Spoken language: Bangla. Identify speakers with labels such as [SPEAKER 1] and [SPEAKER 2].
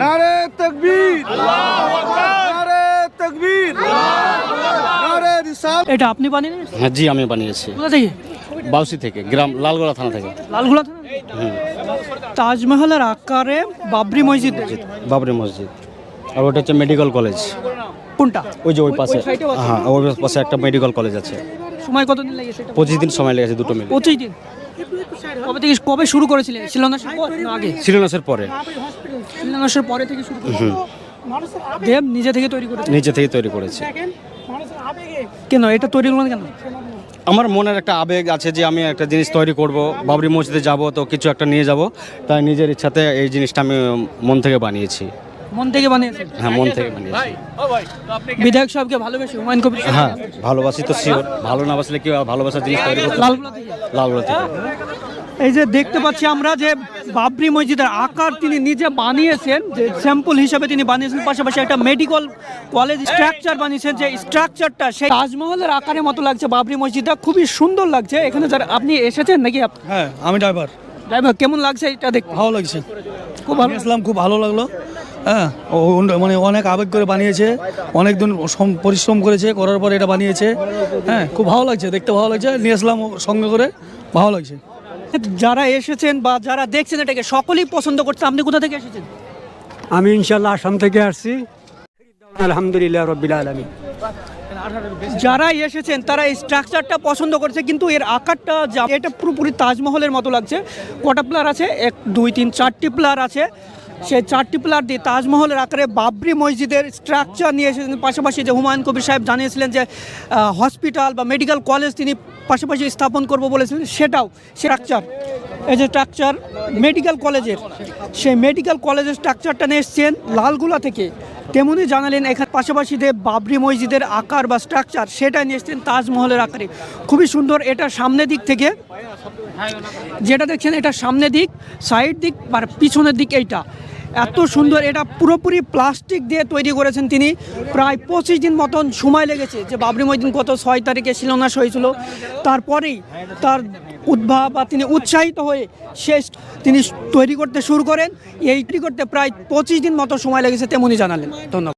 [SPEAKER 1] নারে তাকবীর, আল্লাহু আকবার, নারে তাকবীর, আল্লাহু আকবার, নারে রিসালাত।
[SPEAKER 2] এটা আপনি বানিয়ে?
[SPEAKER 3] হ্যাঁ জি, আমি বানিয়েছি।
[SPEAKER 2] কোথা থেকে?
[SPEAKER 3] বাউসি থেকে, গ্রাম লালগোলা থানা থেকে।
[SPEAKER 2] লালগোলা থানা? তাজমহলের আকারে বাবরি মসজিদ।
[SPEAKER 3] বাবরি মসজিদ। আর ওটা হচ্ছে মেডিকেল কলেজ।
[SPEAKER 2] কোনটা?
[SPEAKER 3] ওই যে ওই পাশে,
[SPEAKER 2] সাইডেও আছে?
[SPEAKER 3] হ্যাঁ ওই পাশে একটা মেডিকেল কলেজ আছে।
[SPEAKER 2] সময় কতদিন লেগেছে এটা?
[SPEAKER 3] 25 দিন সময় লেগেছে দুটো মিলে।
[SPEAKER 2] 25 দিন? কবে শুরু করেছিলেন? শিলান্যাসের পর না আগে?
[SPEAKER 3] শিলান্যাসের পরে।
[SPEAKER 2] শিলান্যাসের পরে থেকে শুরু করেছেন? দেব নিজে থেকে তৈরি করেছেন?
[SPEAKER 3] নিজে থেকে তৈরি করেছে।
[SPEAKER 2] কেন এটা তৈরি করলেন কেন?
[SPEAKER 3] আমার মনের একটা আবেগ আছে যে আমি একটা জিনিস তৈরি করব, বাবরি মসজিদে যাব তো কিছু একটা নিয়ে যাব, তাই নিজের ইচ্ছাতে এই জিনিসটা আমি মন থেকে বানিয়েছি।
[SPEAKER 2] মন থেকে বানিয়েছেন?
[SPEAKER 3] হ্যাঁ, মন থেকে বানিয়েছি।
[SPEAKER 2] বিধায়ক সাহেবকে ভালোবেসে হুমায়ুন কবির?
[SPEAKER 3] হ্যাঁ ভালোবাসি তো, শিওর। ভালো না বাসলে কি ভালোবাসার জিনিস তৈরি করতে?
[SPEAKER 2] লালগোলা থেকে?
[SPEAKER 3] লালগোলা থেকে।
[SPEAKER 2] এই যে দেখতে পাচ্ছি আমরা যে বাবরি মসজিদের আকার তিনি নিজে বানিয়েছেন, যে স্যাম্পল হিসাবে তিনি বানিয়েছেন, পাশাপাশি একটা মেডিকেল কলেজ স্ট্রাকচার বানিয়েছেন, যে স্ট্রাকচারটা সেই তাজমহলের আকারের মতো লাগছে। বাবরি মসজিদটা খুবই সুন্দর লাগছে। এখানে যারা আপনি এসেছেন নাকি?
[SPEAKER 4] হ্যাঁ, আমি ড্রাইভার।
[SPEAKER 2] ড্রাইভার, কেমন লাগছে এটা দেখতে?
[SPEAKER 4] ভালো লাগছে,
[SPEAKER 2] খুব ভালো।
[SPEAKER 4] ইসলাম খুব ভালো লাগলো। হ্যাঁ, মানে অনেক আবেগ করে বানিয়েছে, অনেক দিন পরিশ্রম করেছে, করার পর এটা বানিয়েছে। হ্যাঁ, খুব ভালো লাগছে, দেখতে ভালো লাগছে। নিয়ে আসলাম সঙ্গে করে, ভালো লাগছে।
[SPEAKER 2] যারা এসেছেন বা যারা দেখছেন এটাকে সকলেই পছন্দ করছে। আপনি কোথা থেকে এসেছেন?
[SPEAKER 5] আমি ইনশাল্লাহ আসাম থেকে আসছি। আলহামদুলিল্লাহ রাব্বিল আলামিন।
[SPEAKER 2] যারা এসেছেন তারা এই স্ট্রাকচারটা পছন্দ করছে, কিন্তু এর আকারটা এটা পুরোপুরি তাজমহলের মতো লাগছে। কটা প্লার আছে? 1 2 3 4টি প্লার আছে। সেই 4টি প্লার দিয়ে তাজমহলের আকারে বাবরি মসজিদের স্ট্রাকচার নিয়ে এসেছেন। পাশাপাশি যে হুমায়ুন কবির সাহেব জানিয়েছিলেন যে হসপিটাল বা মেডিকেল কলেজ তিনি পাশাপাশি স্থাপন করব বলেছিলেন, সেটাও স্ট্রাকচার। এই যে স্ট্রাকচার মেডিকেল কলেজের, সেই মেডিকেল কলেজের স্ট্রাকচারটা নিয়ে এসছেন লালগোলা থেকে। তেমনই জানালেন এখানে পাশাপাশি যে বাবরি মসজিদের আকার বা স্ট্রাকচার সেটা নিয়ে এসছেন তাজমহলের আকারে। খুবই সুন্দর। এটা সামনের দিক থেকে যেটা দেখছেন, এটা সামনের দিক, সাইড দিক আর পিছনের দিক, এইটা এত সুন্দর। এটা পুরোপুরি প্লাস্টিক দিয়ে তৈরি করেছেন তিনি। প্রায় 25 দিন মতন সময় লেগেছে। যে বাবরি মসজিদ গত 6 তারিখে শিলান্যাস হয়েছিল, তারপরেই তার উদ্ভাব বা তিনি উৎসাহিত হয়ে তিনি তৈরি করতে শুরু করেন। এই তৈরি করতে প্রায় 25 দিন মতো সময় লেগেছে, তেমনই জানালেন। ধন্যবাদ।